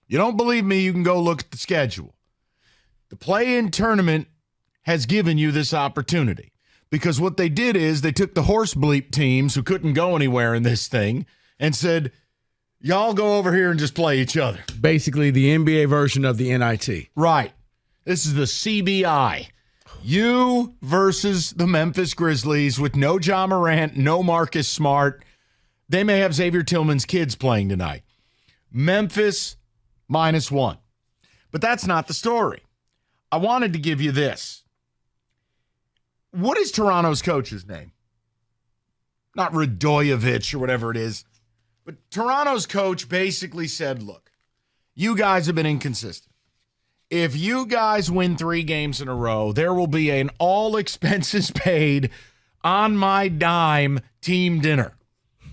You don't believe me, you can go look at the schedule. The play-in tournament has given you this opportunity because what they did is they took the horse bleep teams who couldn't go anywhere in this thing and said, y'all go over here and just play each other. Basically the NBA version of the NIT. Right. This is the CBI. You versus the Memphis Grizzlies with no Ja Morant, no Marcus Smart. They may have Xavier Tillman's kids playing tonight. Memphis -1. But that's not the story. I wanted to give you this. What is Toronto's coach's name? Not Radojevic or whatever it is. But Toronto's coach basically said, look, you guys have been inconsistent. If you guys win 3 games in a row, there will be an all expenses paid on my dime team dinner.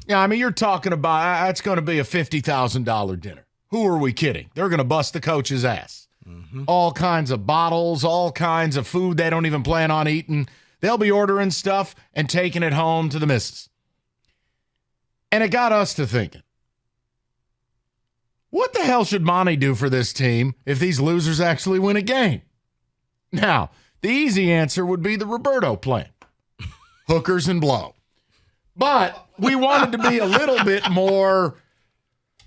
Yeah, I mean, you're talking about that's going to be a $50,000 dinner. Who are we kidding? They're going to bust the coach's ass. Mm-hmm. All kinds of bottles, all kinds of food they don't even plan on eating. They'll be ordering stuff and taking it home to the missus. And it got us to thinking, what the hell should Monty do for this team if these losers actually win a game? Now, the easy answer would be the Roberto plan. Hookers and blow. But we wanted to be a little bit more,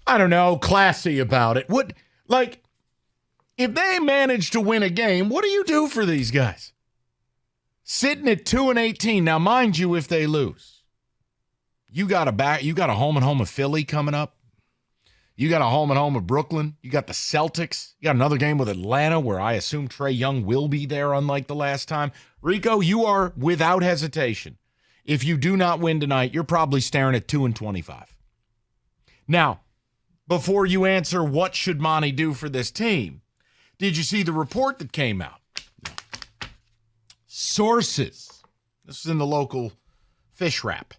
I don't know, classy about it. If they manage to win a game, what do you do for these guys? Sitting at 2-18. Now, mind you, if they lose, you got a home and home of Philly coming up. You got a home and home of Brooklyn. You got the Celtics. You got another game with Atlanta where I assume Trae Young will be there, unlike the last time. Rico, you are without hesitation. If you do not win tonight, you're probably staring at 2-25. Now, before you answer what should Monty do for this team, did you see the report that came out? Sources. This is in the local fish wrap.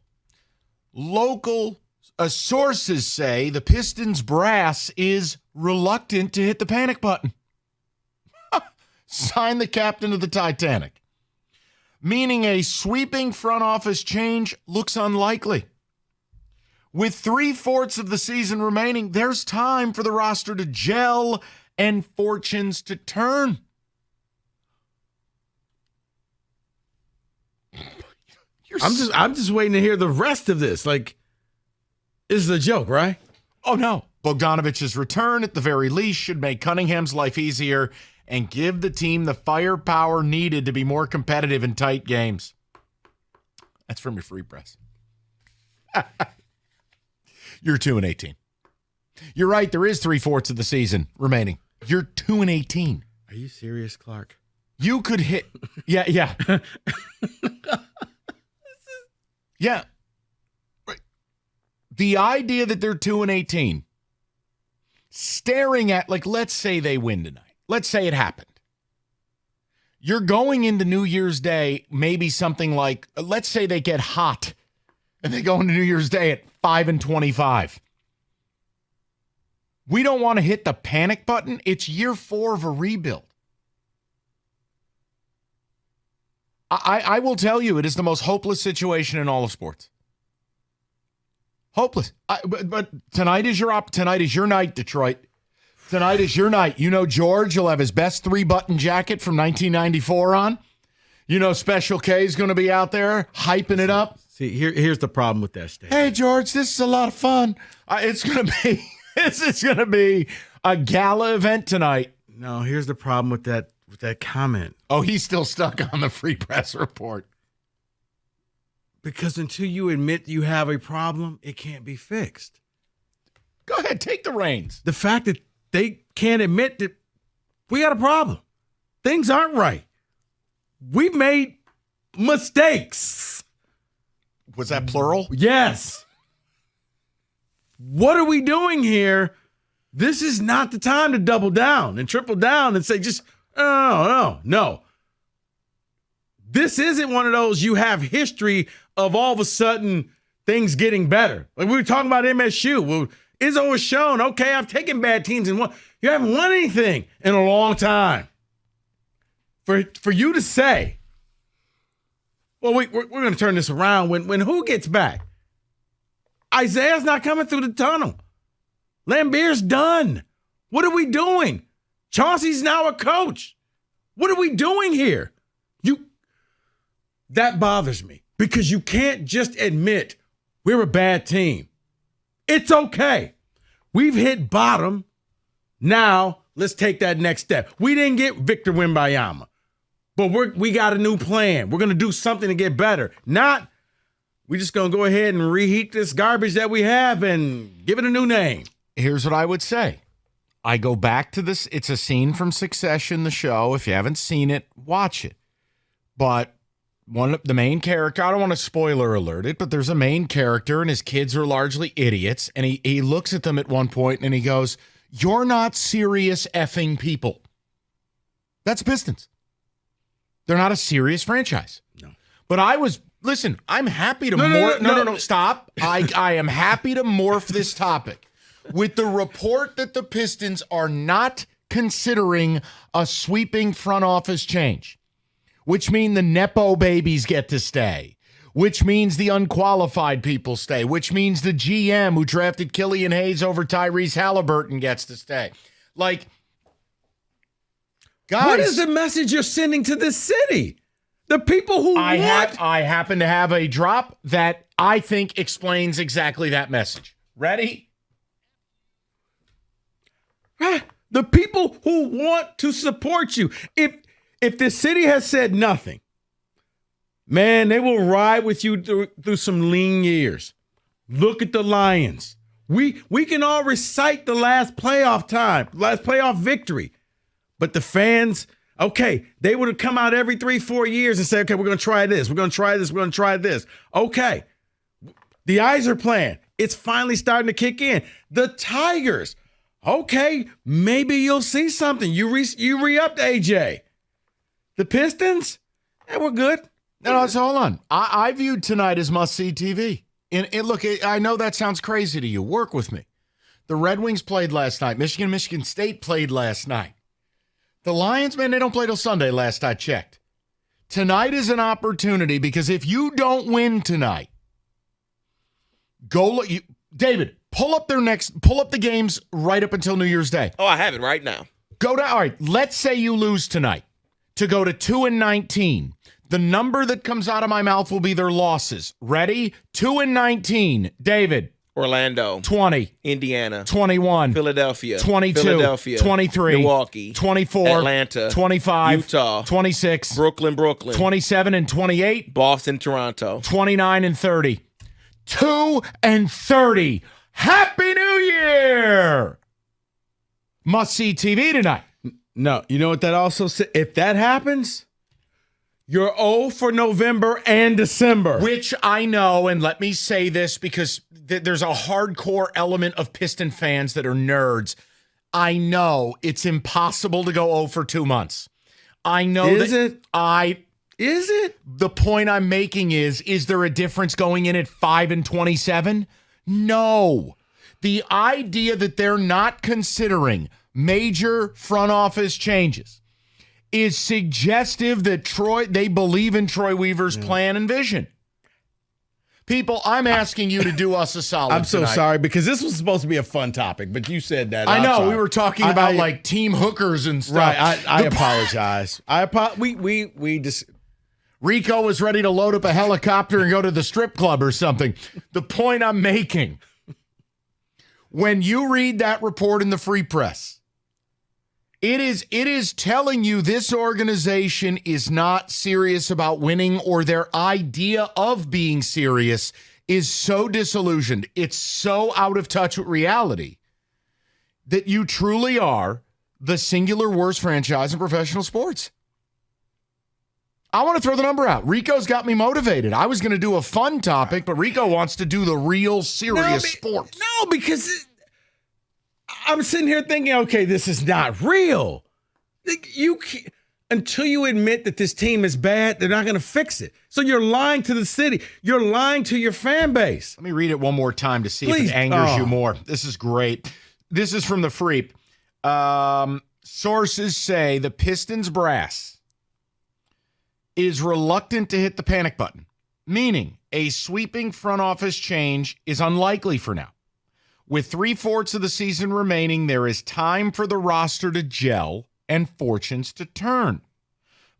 Sources say the Pistons brass is reluctant to hit the panic button. Sign the captain of the Titanic. Meaning a sweeping front office change looks unlikely. With 3/4 of the season remaining, there's time for the roster to gel and fortunes to turn. I'm just waiting to hear the rest of this. This is a joke, right? Oh, no. Bogdanovic's return, at the very least, should make Cunningham's life easier and give the team the firepower needed to be more competitive in tight games. That's from your free press. You're 2-18. You're right. There is 3/4 of the season remaining. You're 2-18. Are you serious, Clark? You could hit. Yeah. Yeah. Right. The idea that they're 2-18, staring at, let's say they win tonight. Let's say it happened. You're going into New Year's Day, maybe something like, let's say they get hot and they go into New Year's Day at 5-25. We don't want to hit the panic button. It's year 4 of a rebuild. I will tell you, it is the most hopeless situation in all of sports. Hopeless. But tonight is your night, Detroit. Tonight is your night. You know George will have his best 3-button jacket from 1994 on. You know Special K is going to be out there hyping it up. See, here's the problem with that statement. Hey, George, this is a lot of fun. This is going to be a gala event tonight. No, here's the problem with that comment. Oh, he's still stuck on the free press report. Because until you admit you have a problem, it can't be fixed. Go ahead, take the reins. The fact that they can't admit that we got a problem. Things aren't right. We've made mistakes. Was that plural? Yes. What are we doing here? This is not the time to double down and triple down and say no. This isn't one of those you have history of all of a sudden things getting better. Like we were talking about MSU. Well, Izzo was shown, okay, I've taken bad teams and won. You haven't won anything in a long time. For you to say, well, we're going to turn this around when who gets back? Isaiah's not coming through the tunnel. Lambeer's done. What are we doing? Chauncey's now a coach. What are we doing here? That bothers me because you can't just admit we're a bad team. It's okay. We've hit bottom. Now let's take that next step. We didn't get Victor Wembanyama, but we got a new plan. We're going to do something to get better. Not we're just going to go ahead and reheat this garbage that we have and give it a new name. Here's what I would say. I go back to this. It's a scene from Succession, the show. If you haven't seen it, watch it. But the main character, I don't want to spoiler alert it, but there's a main character and his kids are largely idiots. And he looks at them at one point and he goes, "You're not serious effing people." That's Pistons. They're not a serious franchise. No. But listen, I'm happy to No, stop. I am happy to morph this topic with the report that the Pistons are not considering a sweeping front office change, which means the Nepo babies get to stay, which means the unqualified people stay, which means the GM who drafted Killian Hayes over Tyrese Halliburton gets to stay. Like, guys, what is the message you're sending to this city? The people who I happen to have a drop that I think explains exactly that message. Ready? The people who want to support you. If the city has said nothing, man, they will ride with you through some lean years. Look at the Lions. We can all recite the last playoff victory. But the fans, okay, they would have come out every 3-4 years and say, okay, we're going to try this. We're going to try this. We're going to try this. Okay. The eyes are playing. It's finally starting to kick in. The Tigers. Okay, maybe you'll see something. You re-upped AJ. The Pistons, we're good. No, so hold on. I viewed tonight as must-see TV. And look, I know that sounds crazy to you. Work with me. The Red Wings played last night. Michigan State played last night. The Lions, man, they don't play till Sunday, last I checked. Tonight is an opportunity because if you don't win tonight, David, pull up the games right up until New Year's Day. Oh, I have it right now. All right, let's say you lose tonight to go to 2-19. The number that comes out of my mouth will be their losses. Ready? 2-19. David. Orlando. 20. Indiana. 21. Philadelphia. 22. Philadelphia. 23. Milwaukee. 24. Atlanta. 25. Utah. 26. Brooklyn. 27 and 28. Boston. Toronto. 29 and 30. 2-30. Happy New Year! Must see TV tonight. No, you know what that also says? If that happens, you're 0 for November and December. Which I know, and let me say this because there's a hardcore element of Piston fans that are nerds. I know it's impossible to go 0 for 2 months. I know Is it? Is it? The point I'm making is there a difference going in at 5-27? No. The idea that they're not considering major front office changes is suggestive that they believe in Troy Weaver's plan and vision. People, I'm asking you to do us a solid I'm so tonight. sorry because this was supposed to be a fun topic, but you said that. I know. sorry. We were talking about like team hookers and stuff. Right. I apologize. We just Rico was ready to load up a helicopter and go to the strip club or something. The point I'm making, when you read that report in the Free Press, it is telling you this organization is not serious about winning, or their idea of being serious is so disillusioned. It's so out of touch with reality that you truly are the singular worst franchise in professional sports. I want to throw the number out. Rico's got me motivated. I was going to do a fun topic, but Rico wants to do the real serious sports. No, because I'm sitting here thinking, okay, this is not real. Until you admit that this team is bad, they're not going to fix it. So you're lying to the city. You're lying to your fan base. Let me read it one more time to see Please. if it angers you more. This is great. This is from the Freep. Sources say the Pistons brass is reluctant to hit the panic button, meaning a sweeping front office change is unlikely for now. With 3/4 of the season remaining, there is time for the roster to gel and fortunes to turn.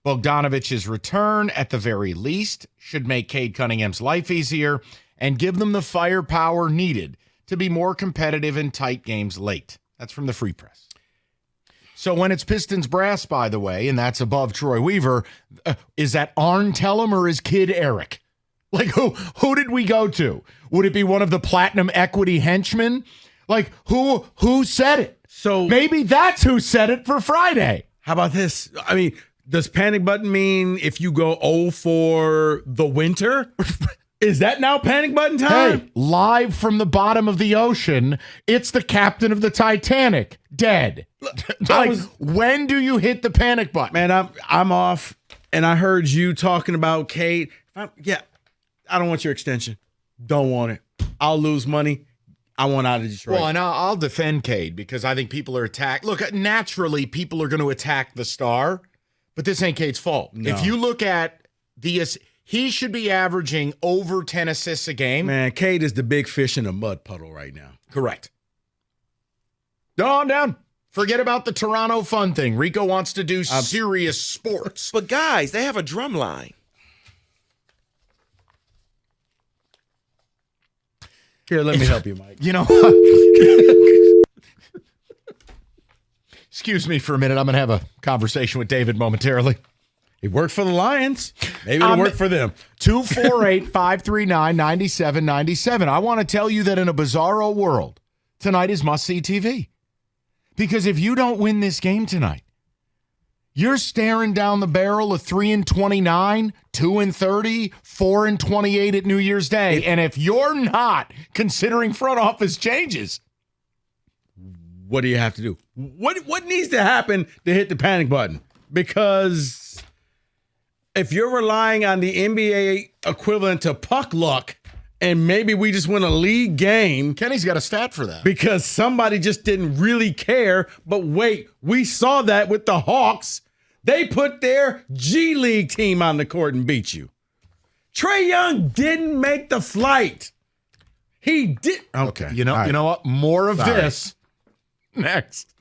Bogdanovich's return, at the very least, should make Cade Cunningham's life easier and give them the firepower needed to be more competitive in tight games late. That's from the Free Press. So when it's Pistons brass, by the way, and that's above Troy Weaver, is that Arn Tellem or his kid Eric? Like, who did we go to? Would it be one of the Platinum Equity henchmen? Like, who said it? So maybe that's who said it for Friday. How about this? I mean, does panic button mean if you go 0 for the winter? Is that now panic button time? Hey, live from the bottom of the ocean, it's the captain of the Titanic, dead. When do you hit the panic button? Man, I'm off, and I heard you talking about Cade. I don't want your extension. Don't want it. I'll lose money. I want out of Detroit. Well, and I'll defend Cade because I think people are attacked. Look, naturally, people are going to attack the star, but this ain't Cade's fault. No. If you look at he should be averaging over 10 assists a game. Man, Cade is the big fish in a mud puddle right now. Correct. Down. Forget about the Toronto fun thing. Rico wants to do serious sports. But guys, they have a drum line. Here, let me help you, Mike. You know, excuse me for a minute. I'm going to have a conversation with David momentarily. It worked for the Lions. Maybe it'll work for them. 248-539-9797. I want to tell you that in a bizarro world, tonight is must-see TV. Because if you don't win this game tonight, you're staring down the barrel of 3-29, 2-30, 4-28 at New Year's Day. And if you're not considering front office changes, what do you have to do? What needs to happen to hit the panic button? Because if you're relying on the NBA equivalent to puck luck, and maybe we just win a league game. Kenny's got a stat for that. Because somebody just didn't really care. But wait, we saw that with the Hawks. They put their G League team on the court and beat you. Trae Young didn't make the flight. He did. Okay. You know what? More of this next.